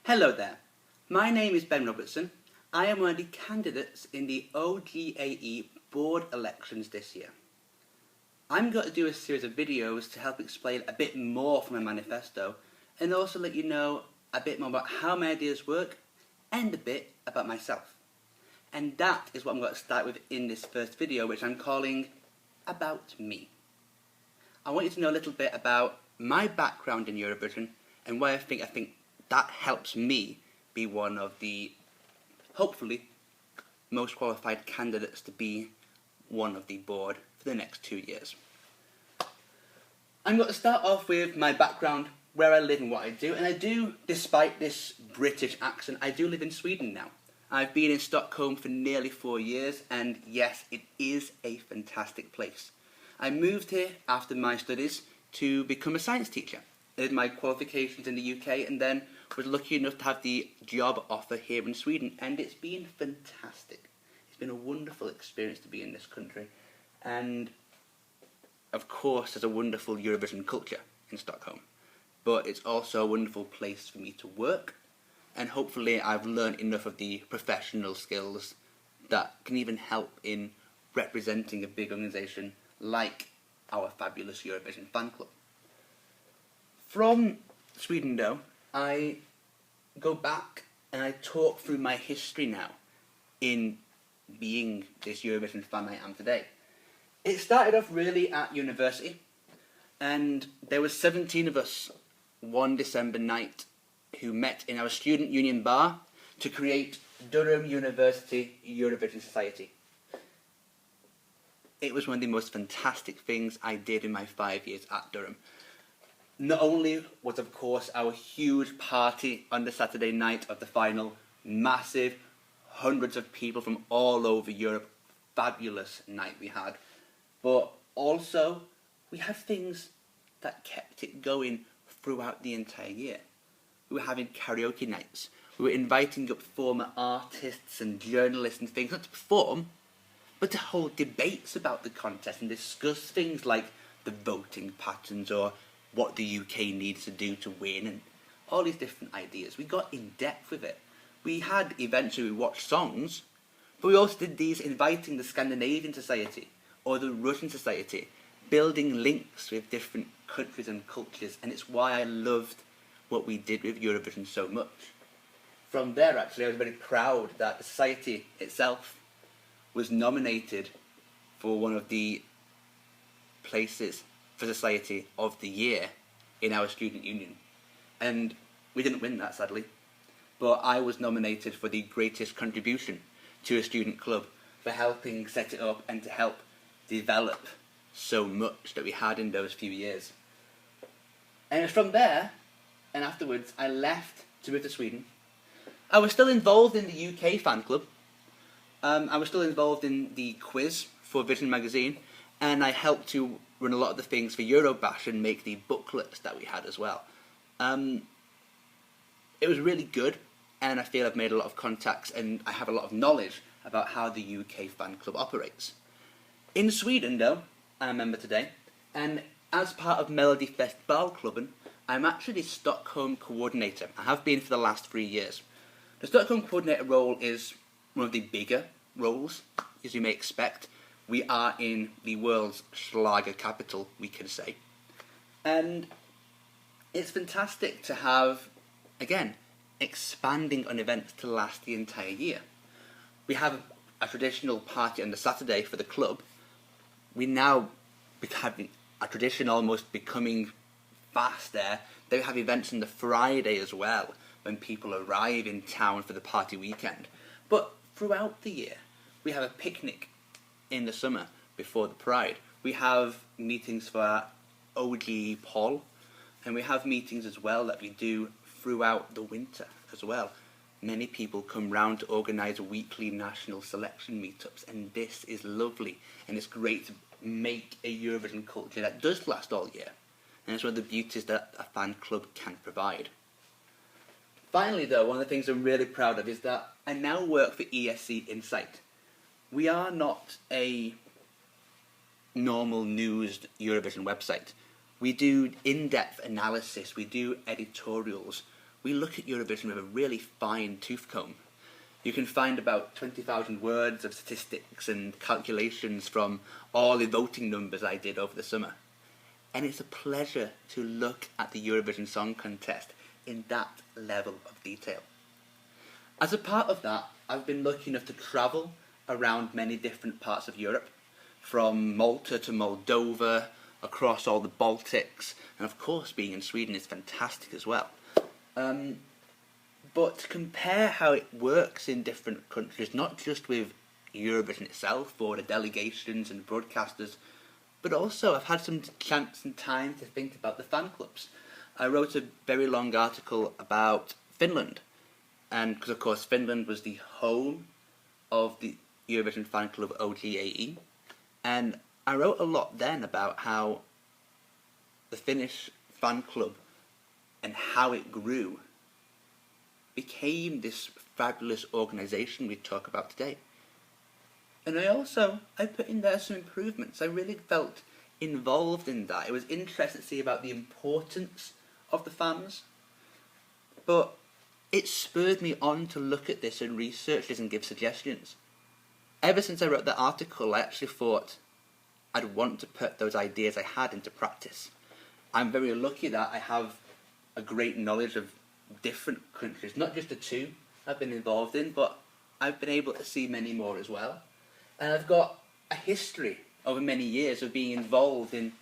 Hello there, my name is Ben Robertson. I am one of the candidates in the OGAE board elections this year. I'm going to do a series of videos to help explain a bit more from my manifesto and also let you know a bit more about how my ideas work and a bit about myself. And that is what I'm going to start with in this first video, which I'm calling About Me. I want you to know a little bit about my background in Eurovision and why I think that helps me be one of the, hopefully, most qualified candidates to be one of the board for the next 2 years. I'm going to start off with my background, where I live and what I do, and I do, despite this British accent, I do live in Sweden now. I've been in Stockholm for nearly 4 years, and yes, it is a fantastic place. I moved here after my studies to become a science teacher. I did my qualifications in the UK and then was lucky enough to have the job offer here in Sweden, and it's been fantastic. It's been a wonderful experience to be in this country, and of course there's a wonderful Eurovision culture in Stockholm, but it's also a wonderful place for me to work, and hopefully I've learned enough of the professional skills that can even help in representing a big organisation like our fabulous Eurovision fan club. From Sweden though, I go back and I talk through my history now in being this Eurovision fan I am today. It started off really at university, and there were 17 of us one December night who met in our student union bar to create Durham University Eurovision Society. It was one of the most fantastic things I did in my 5 years at Durham. Not only was, of course, our huge party on the Saturday night of the final massive, hundreds of people from all over Europe, fabulous night we had, but also we had things that kept it going throughout the entire year. We were having karaoke nights, we were inviting up former artists and journalists and things, not to perform, but to hold debates about the contest and discuss things like the voting patterns or what the UK needs to do to win, and all these different ideas. We got in depth with it. We had events where we watched songs, but we also did these inviting the Scandinavian society or the Russian society, building links with different countries and cultures, and it's why I loved what we did with Eurovision so much. From there, actually, I was very proud that the society itself was nominated for one of the places for Society of the Year in our student union. And we didn't win that, sadly, but I was nominated for the greatest contribution to a student club for helping set it up and to help develop so much that we had in those few years. And it was from there, and afterwards, I left to move to Sweden. I was still involved in the UK fan club. I was still involved in the quiz for Vision magazine, and I helped to run a lot of the things for Eurobash and make the booklets that we had as well. It was really good, and I feel I've made a lot of contacts and I have a lot of knowledge about how the UK fan club operates. In Sweden though, I'm a member today, and as part of Melody Festivalklubben, I'm actually the Stockholm coordinator. I have been for the last 3 years. The Stockholm coordinator role is one of the bigger roles, as you may expect. We are in the world's Schlager capital, we can say. And it's fantastic to have, again, expanding on events to last the entire year. We have a traditional party on the Saturday for the club. We now have a tradition almost becoming fast there. They have events on the Friday as well, when people arrive in town for the party weekend. But throughout the year, we have a picnic in the summer before the Pride. We have meetings for our OGAE poll, and we have meetings as well that we do throughout the winter as well. Many people come round to organise weekly national selection meetups, and this is lovely, and it's great to make a Eurovision culture that does last all year, and it's one of the beauties that a fan club can provide. Finally though, one of the things I'm really proud of is that I now work for ESC Insight. We are not a normal news Eurovision website. We do in-depth analysis, we do editorials, we look at Eurovision with a really fine tooth comb. You can find about 20,000 words of statistics and calculations from all the voting numbers I did over the summer. And it's a pleasure to look at the Eurovision Song Contest in that level of detail. As a part of that, I've been lucky enough to travel around many different parts of Europe, from Malta to Moldova, across all the Baltics, and of course being in Sweden is fantastic as well. But to compare how it works in different countries, not just with Eurovision itself or the delegations and broadcasters, but also I've had some chance and time to think about the fan clubs. I wrote a very long article about Finland, and because of course Finland was the home of the Eurovision fan club OGAE, and I wrote a lot then about how the Finnish fan club and how it grew became this fabulous organisation we talk about today. And I put in there some improvements. I really felt involved in that. It was interesting to see about the importance of the fans, but it spurred me on to look at this and research this and give suggestions. Ever since I wrote that article, I actually thought I'd want to put those ideas I had into practice. I'm very lucky that I have a great knowledge of different countries, not just the two I've been involved in, but I've been able to see many more as well. And I've got a history over many years of being involved in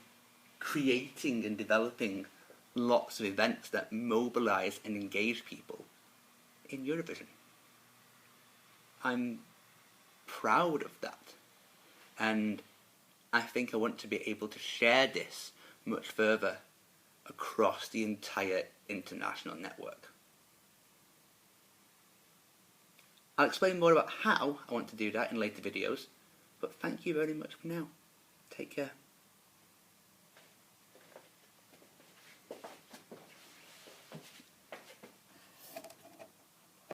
creating and developing lots of events that mobilise and engage people in Eurovision. I'm proud of that, and I think I want to be able to share this much further across the entire international network. I'll explain more about how I want to do that in later videos, but thank you very much for now. Take care.